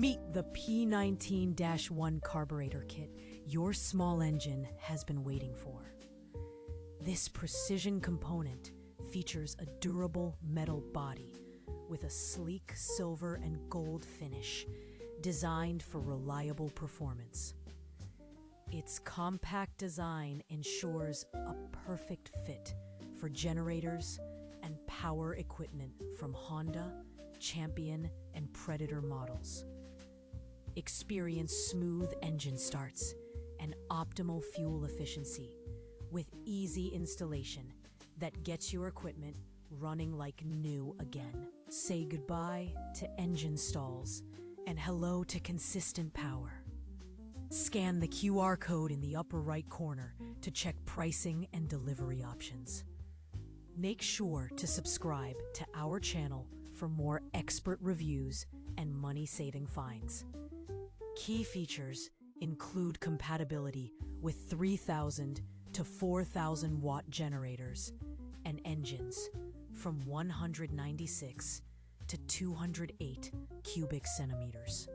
Meet the P19-1 Carburetor kit your small engine has been waiting for. This precision component features a durable metal body with a sleek silver and gold finish designed for reliable performance. Its compact design ensures a perfect fit for generators and power equipment from Honda, Champion, and Predator models. Experience smooth engine starts and optimal fuel efficiency with easy installation that gets your equipment running like new again. Say goodbye to engine stalls and hello to consistent power. Scan the QR code in the upper right corner to check pricing and delivery options. Make sure to subscribe to our channel for more expert reviews and money-saving finds. Key features include compatibility with 3,000 to 4,000 watt generators and engines from 196 to 208 cubic centimeters.